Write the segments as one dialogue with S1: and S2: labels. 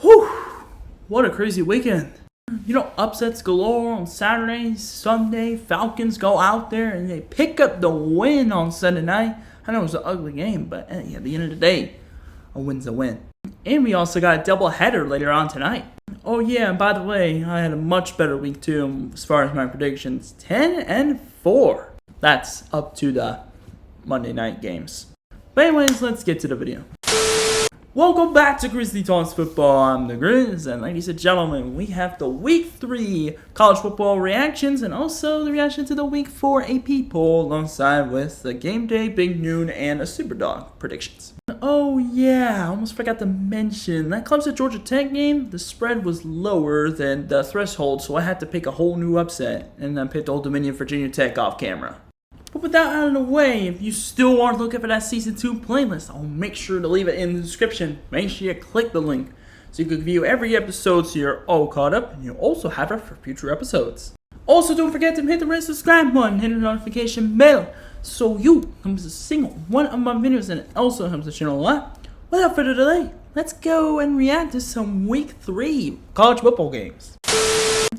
S1: Whew, what a crazy weekend. You know, upsets galore on Saturday, Sunday. Falcons go out there and they pick up the win on Sunday night. I know it was an ugly game, but at the end of the day, a win's a win. And we also got a double header later on tonight. Oh yeah, and by the way, I had a much better week too as far as my predictions. 10-4. That's up to the Monday night games. But anyways, let's get to the video. Welcome back to Grizzly Talks Football. I'm the Grizz, and ladies and gentlemen, we have the Week 3 college football reactions and also the reaction to the Week 4 AP poll alongside with the game day, big noon, and a Superdog predictions. Oh yeah, I almost forgot to mention, that Clemson Georgia Tech game, the spread was lower than the threshold, so I had to pick a whole new upset, and then picked Old Dominion Virginia Tech off camera. But with that out of the way, if you still are looking for that Season 2 playlist, I'll make sure to leave it in the description. Make sure you click the link so you can view every episode so you're all caught up, and you'll also have it for future episodes. Also, don't forget to hit the red subscribe button, hit the notification bell, so you can miss a single one of my videos, and it also helps the channel a lot. Without further delay, let's go and react to some Week 3 college football games.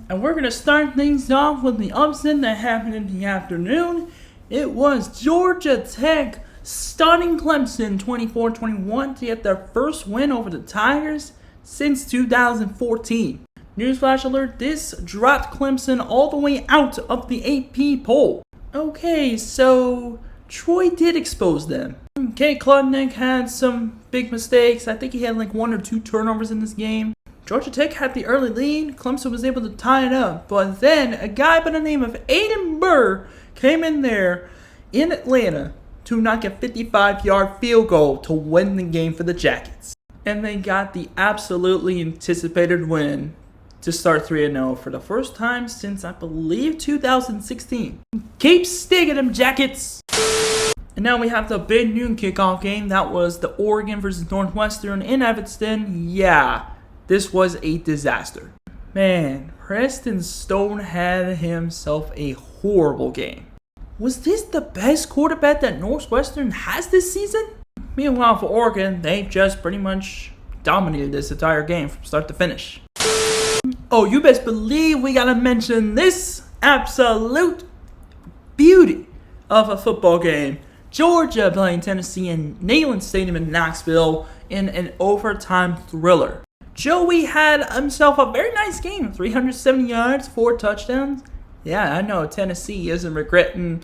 S1: And we're going to start things off with the upset that happened in the afternoon. It was Georgia Tech stunning Clemson 24-21 to get their first win over the Tigers since 2014. Newsflash alert, this dropped Clemson all the way out of the AP poll. Okay, so Troy did expose them. Okay, Klubnik had some big mistakes. I think he had like 1 or 2 turnovers in this game. Georgia Tech had the early lead. Clemson was able to tie it up. But then a guy by the name of Aiden Burr came in there in Atlanta to knock a 55-yard field goal to win the game for the Jackets. And they got the absolutely anticipated win to start 3-0 for the first time since, I believe, 2016. Keep sticking them, Jackets! And now we have the big noon kickoff game. That was the Oregon versus Northwestern in Evanston. Yeah, this was a disaster. Man, Preston Stone had himself a horrible game. Was this the best quarterback that Northwestern has this season? Meanwhile, for Oregon, they just pretty much dominated this entire game from start to finish. Oh, you best believe we gotta mention this absolute beauty of a football game. Georgia playing Tennessee in Neyland Stadium in Knoxville in an overtime thriller. Joey had himself a very nice game. 370 yards, 4 touchdowns. Yeah, I know Tennessee isn't regretting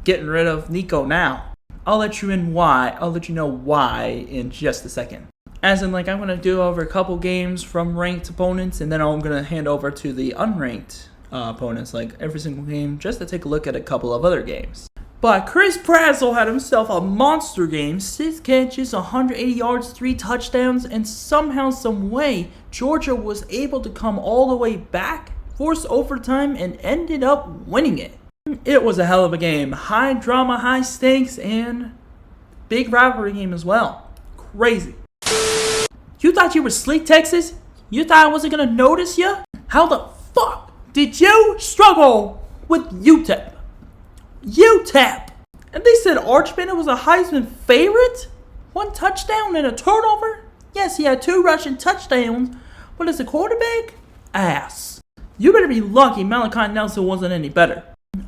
S1: getting rid of Nico now. I'll let you know why in just a second. As in, like, I'm going to do over a couple games from ranked opponents, and then I'm going to hand over to the unranked opponents, like every single game, just to take a look at a couple of other games. But Chris Prassel had himself a monster game. 6 catches, 180 yards, 3 touchdowns, and somehow, some way, Georgia was able to come all the way back, force overtime, and ended up winning it. It was a hell of a game. High drama, high stakes, and big rivalry game as well. Crazy. You thought you were sleek, Texas? You thought I wasn't going to notice you? How the fuck did you struggle with UTEP? UTEP! And they said Arch Manning was a Heisman favorite? 1 touchdown and a turnover? Yes, he had 2 rushing touchdowns, but as a quarterback, ass. You better be lucky Malachi Nelson wasn't any better.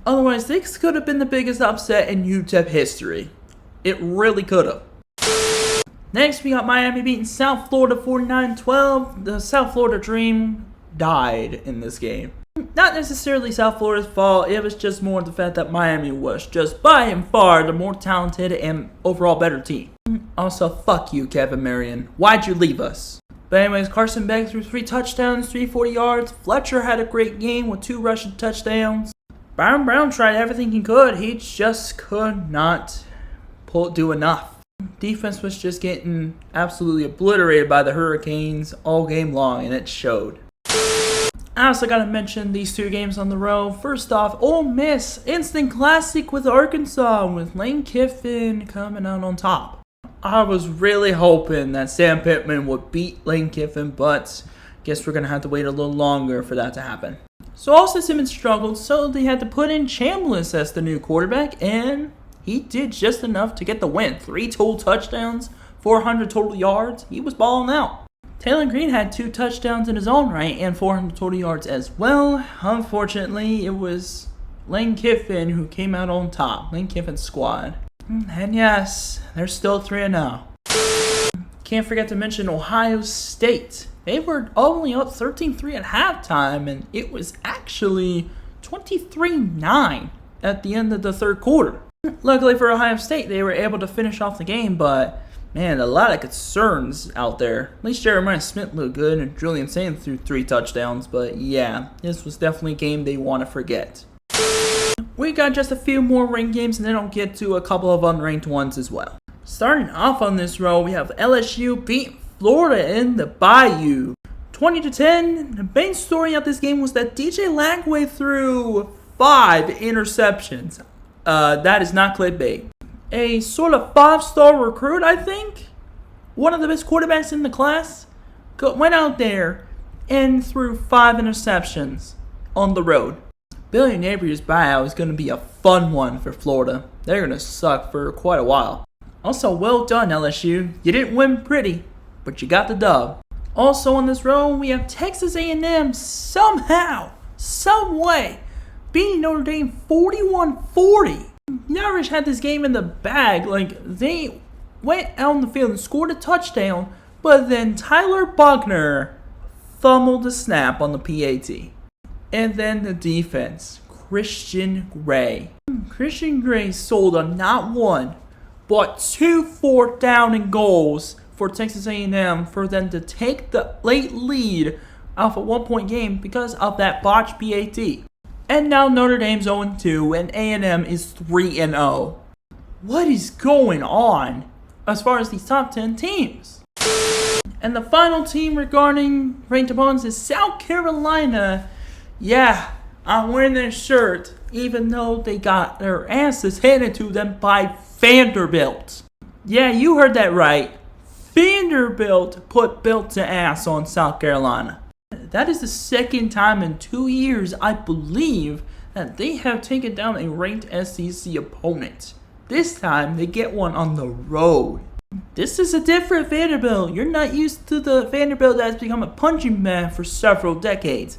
S1: Otherwise, this could have been the biggest upset in UTEP history. It really could have. Next, we got Miami beating South Florida 49-12. The South Florida dream died in this game. Not necessarily South Florida's fault, it was just more the fact that Miami was just by and far the more talented and overall better team. Also, fuck you, Kevin Marion. Why'd you leave us? But anyways, Carson Beck threw 3 touchdowns, 340 yards. Fletcher had a great game with 2 rushing touchdowns. Byron Brown tried everything he could. He just could not do enough. Defense was just getting absolutely obliterated by the Hurricanes all game long, and it showed. I also got to mention these 2 games on the road. First off, Ole Miss, instant classic with Arkansas, with Lane Kiffin coming out on top. I was really hoping that Sam Pittman would beat Lane Kiffin, but guess we're going to have to wait a little longer for that to happen. So Austin Simmons struggled, so they had to put in Chambliss as the new quarterback, and he did just enough to get the win. 3 total touchdowns, 400 total yards. He was balling out. Taylor Green had 2 touchdowns in his own right and 420 yards as well. Unfortunately, it was Lane Kiffin who came out on top. Lane Kiffin's squad. And yes, they're still 3-0. Can't forget to mention Ohio State. They were only up 13-3 at halftime, and it was actually 23-9 at the end of the third quarter. Luckily for Ohio State, they were able to finish off the game, but man, a lot of concerns out there. At least Jeremiah Smith looked good, and Julian Sand threw 3 touchdowns, but yeah, this was definitely a game they want to forget. We got just a few more ranked games, and then I'll get to a couple of unranked ones as well. Starting off on this row, we have LSU beat Florida in the Bayou 20-10. The main story of this game was that DJ Lagway threw 5 interceptions. That is not clickbait. A sort of 5-star recruit, I think, one of the best quarterbacks in the class, went out there and threw 5 interceptions on the road. Billy Napier's buyout is going to be a fun one for Florida. They're going to suck for quite a while. Also, well done, LSU. You didn't win pretty, but you got the dub. Also on this row, we have Texas A&M somehow, some way, beating Notre Dame 41-40. The Irish had this game in the bag. They went out on the field and scored a touchdown, but then Tyler Buckner fumbled the snap on the PAT. And then the defense, Christian Gray. Christian Gray sold a not 1, but 2 4th down and goals for Texas A&M for them to take the late lead off a 1-point game because of that botched PAT. And now Notre Dame's 0-2 and A&M is 3-0. What is going on as far as these top 10 teams? And the final team regarding ranked opponents is South Carolina. Yeah, I'm wearing their shirt even though they got their asses handed to them by Vanderbilt. Yeah, you heard that right. Vanderbilt put Bilt to ass on South Carolina. That is the second time in 2 years, I believe, that they have taken down a ranked SEC opponent. This time, they get one on the road. This is a different Vanderbilt. You're not used to the Vanderbilt that's become a punching bag for several decades.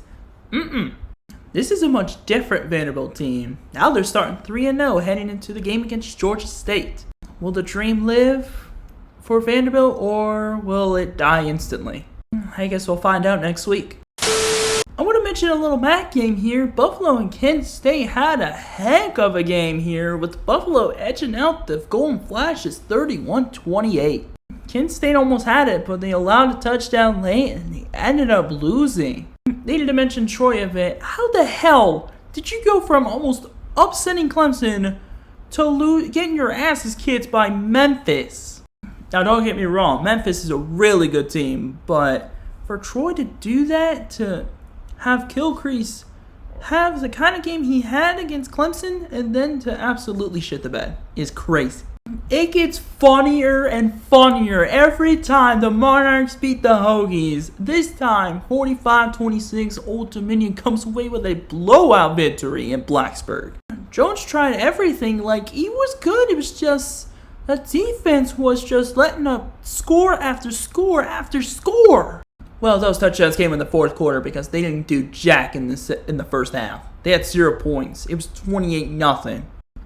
S1: This is a much different Vanderbilt team. Now they're starting 3-0 heading into the game against Georgia State. Will the dream live for Vanderbilt or will it die instantly? I guess we'll find out next week. I want to mention a little MAC game here. Buffalo and Kent State had a heck of a game here with Buffalo edging out the Golden Flashes 31-28. Kent State almost had it, but they allowed a touchdown late and they ended up losing. Needed to mention Troy a bit. How the hell did you go from almost upsetting Clemson to getting your asses kicked by Memphis? Now don't get me wrong, Memphis is a really good team, but for Troy to do that, to have Gilchrist have the kind of game he had against Clemson and then to absolutely shit the bed is crazy. It gets funnier and funnier every time the Monarchs beat the Hokies. This time, 45-26, Old Dominion comes away with a blowout victory in Blacksburg. Jones tried everything, he was good. It was just the defense was just letting up score after score after score. Well, those touchdowns came in the fourth quarter because they didn't do jack in the first half. They had 0 points. It was 28-0.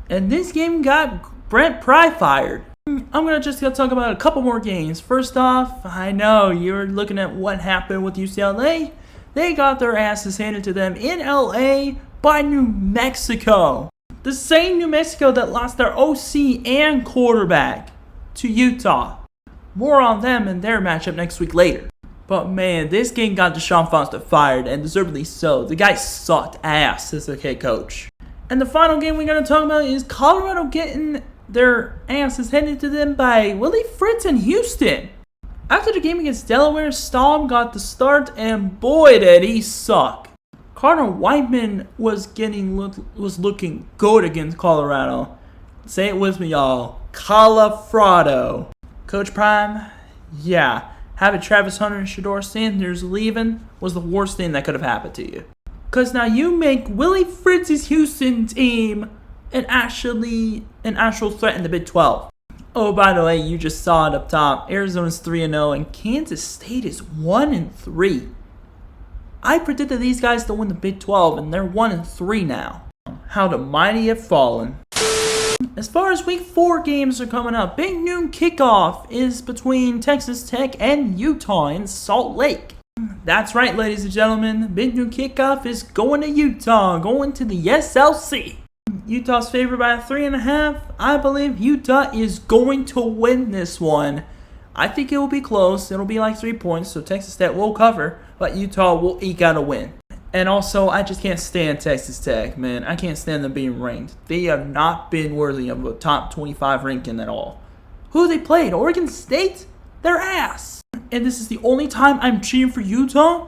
S1: And this game got Brent Pry fired. I'm going to talk about a couple more games. First off, I know you're looking at what happened with UCLA. They got their asses handed to them in LA by New Mexico. The same New Mexico that lost their OC and quarterback to Utah. More on them and their matchup next week later. But man, this game got Deshaun Foster fired, and deservedly so. The guy sucked ass as a head coach. And the final game we're going to talk about is Colorado getting their asses handed to them by Willie Fritz in Houston. After the game against Delaware, Staub got the start, and boy did he suck. Connor Whiteman was looking good against Colorado. Say it with me, y'all. Colorado. Coach Prime, yeah. Having Travis Hunter and Shedeur Sanders leaving was the worst thing that could have happened to you. Because now you make Willie Fritz's Houston team an actual threat in the Big 12. Oh, by the way, you just saw it up top. Arizona's 3-0 and Kansas State is 1-3. I predicted these guys to win the Big 12 and they're 1-3 now. How the mighty have fallen. As far as Week 4 games are coming up, big noon kickoff is between Texas Tech and Utah in Salt Lake. That's right, ladies and gentlemen. Big noon kickoff is going to Utah, going to the SLC. Utah's favored by 3.5. I believe Utah is going to win this one. I think it will be close. It'll be like 3 points, so Texas Tech will cover, but Utah will eke out a win. And also, I just can't stand Texas Tech, man. I can't stand them being ranked. They have not been worthy of a top 25 ranking at all. Who they played? Oregon State? Their ass. And this is the only time I'm cheering for Utah?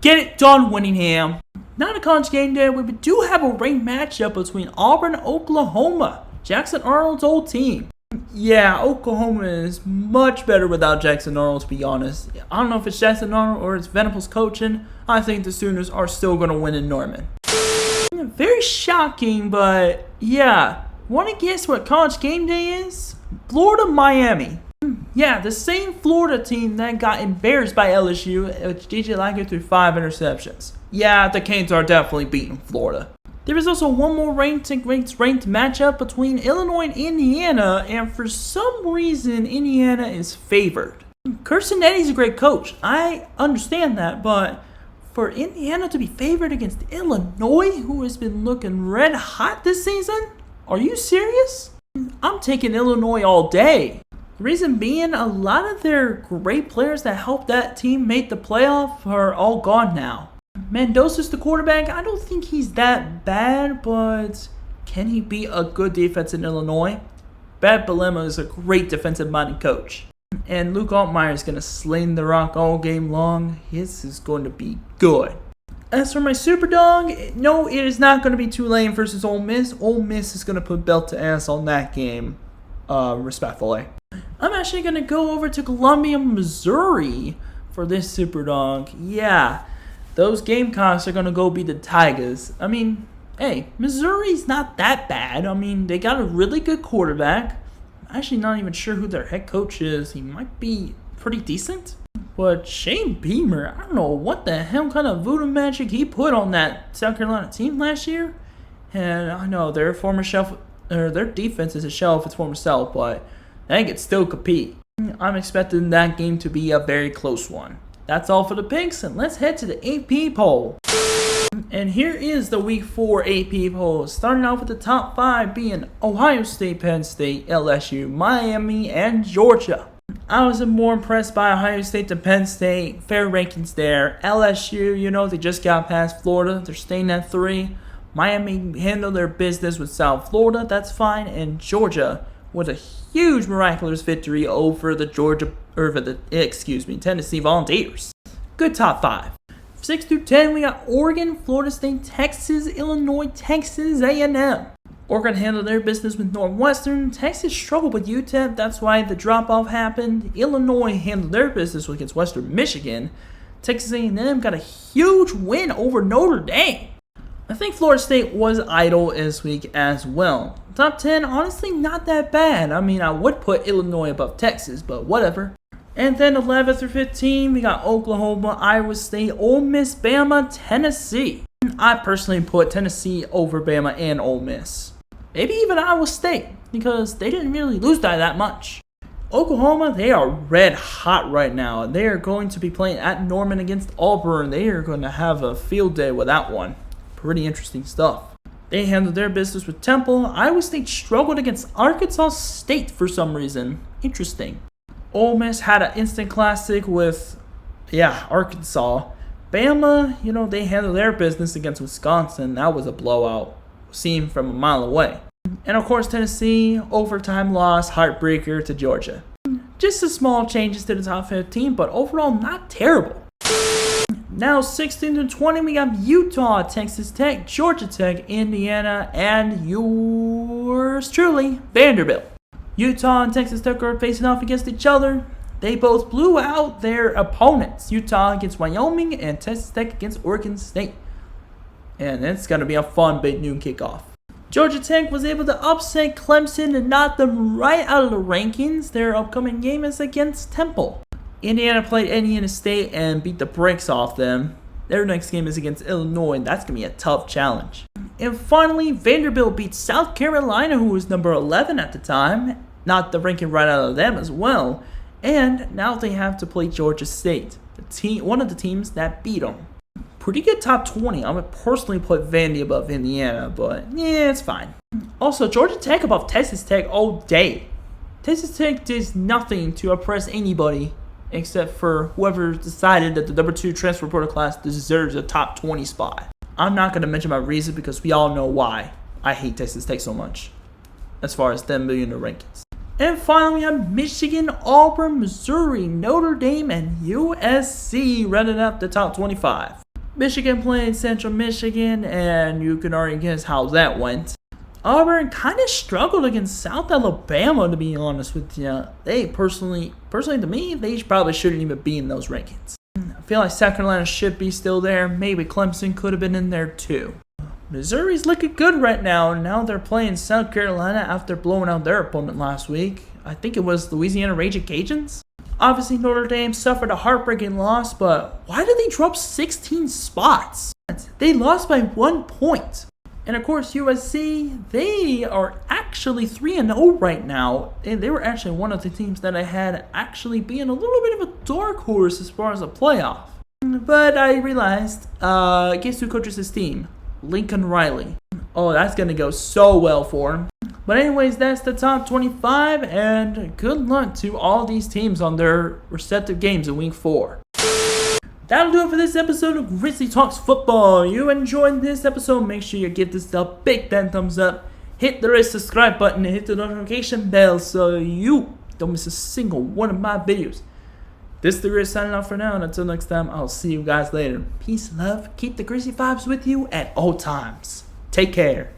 S1: Get it done, Winningham. Not a college game day, we do have a ranked matchup between Auburn and Oklahoma. Jackson Arnold's old team. Yeah, Oklahoma is much better without Jackson Arnold, to be honest. I don't know if it's Jackson Arnold or it's Venables coaching. I think the Sooners are still going to win in Norman. Very shocking, but yeah. Want to guess what college game day is? Florida, Miami. Yeah, the same Florida team that got embarrassed by LSU, which DJ Lager threw 5 interceptions. Yeah, the Canes are definitely beating Florida. There is also one more ranked matchup between Illinois and Indiana, and for some reason, Indiana is favored. Kirsten Eddy's a great coach. I understand that, but for Indiana to be favored against Illinois, who has been looking red hot this season? Are you serious? I'm taking Illinois all day. The reason being, a lot of their great players that helped that team make the playoff are all gone now. Mendoza's the quarterback. I don't think he's that bad, but can he be a good defense in Illinois? Brad Bielema is a great defensive-minded coach. And Luke Altmaier is going to sling the rock all game long. This is going to be good. As for my Superdog, no, it is not going to be Tulane versus Ole Miss. Ole Miss is going to put belt to ass on that game, respectfully. I'm actually going to go over to Columbia, Missouri for this Superdog. Yeah, those Gamecocks are going to go beat the Tigers. I mean, hey, Missouri's not that bad. I mean, they got a really good quarterback. I'm actually not even sure who their head coach is. He might be pretty decent. But Shane Beamer, I don't know what the hell kind of voodoo magic he put on that South Carolina team last year. And I know their defense is a shell of its former self, but they can still compete. I'm expecting that game to be a very close one. That's all for the picks, and let's head to the AP poll. And here is the Week 4 AP poll, starting off with the top 5 being Ohio State, Penn State, LSU, Miami, and Georgia. I was more impressed by Ohio State than Penn State. Fair rankings there. LSU, they just got past Florida. They're staying at 3. Miami handled their business with South Florida. That's fine. And Georgia with a huge miraculous victory over the Tennessee Volunteers. Good top 5. 6 through 10, we got Oregon, Florida State, Texas, Illinois, Texas A&M. Oregon handled their business with Northwestern. Texas struggled with UTEP. That's why the drop-off happened. Illinois handled their business against Western Michigan. Texas A&M got a huge win over Notre Dame. I think Florida State was idle this week as well. Top 10, honestly, not that bad. I mean, I would put Illinois above Texas, but whatever. And then 11 through 15, we got Oklahoma, Iowa State, Ole Miss, Bama, Tennessee. I personally put Tennessee over Bama and Ole Miss. Maybe even Iowa State, because they didn't really lose by that much. Oklahoma, they are red hot right now. They are going to be playing at Norman against Auburn. They are going to have a field day with that one. Pretty interesting stuff. They handled their business with Temple. Iowa State struggled against Arkansas State for some reason. Interesting. Ole Miss had an instant classic with, Arkansas. Bama, they handled their business against Wisconsin. That was a blowout, seen from a mile away. And of course, Tennessee, overtime loss, heartbreaker to Georgia. Just some small changes to the top 15, but overall not terrible. Now 16 to 20, we got Utah, Texas Tech, Georgia Tech, Indiana, and yours truly, Vanderbilt. Utah and Texas Tech are facing off against each other. They both blew out their opponents. Utah against Wyoming and Texas Tech against Oregon State. And it's going to be a fun big noon kickoff. Georgia Tech was able to upset Clemson and knock them right out of the rankings. Their upcoming game is against Temple. Indiana played Indiana State and beat the brakes off them. Their next game is against Illinois, and that's going to be a tough challenge. And finally, Vanderbilt beat South Carolina, who was number 11 at the time. Knocked the ranking right out of them as well. And now they have to play Georgia State, one of the teams that beat them. Pretty good top 20. I would personally put Vandy above Indiana, but yeah, it's fine. Also, Georgia Tech above Texas Tech all day. Texas Tech does nothing to oppress anybody except for whoever decided that the number 2 transfer portal class deserves a top 20 spot. I'm not going to mention my reason because we all know why I hate Texas Tech so much as far as them being in the rankings. And finally, we have Michigan, Auburn, Missouri, Notre Dame, and USC rounding up the top 25. Michigan played Central Michigan, and you can already guess how that went. Auburn kind of struggled against South Alabama, to be honest with you. They personally to me, they probably shouldn't even be in those rankings. I feel like South Carolina should be still there. Maybe Clemson could have been in there too. Missouri's looking good right now. Now they're playing South Carolina after blowing out their opponent last week. I think it was Louisiana Raging Cajuns. Obviously, Notre Dame suffered a heartbreaking loss, but why did they drop 16 spots? They lost by 1 point. And of course, USC, they are actually 3-0 right now. And they were actually one of the teams that I had actually being a little bit of a dark horse as far as a playoff. But I realized, guess who coaches his team? Lincoln Riley. Oh, that's going to go so well for him. But anyways, that's the top 25, and good luck to all these teams on their respective games in Week 4. That'll do it for this episode of Grizzly Talks Football. You enjoyed this episode, make sure you give this a big 10 thumbs up. Hit the red subscribe button and hit the notification bell so you don't miss a single one of my videos. This is the Grizz signing off for now, and until next time, I'll see you guys later. Peace, love, keep the Grizzly vibes with you at all times. Take care.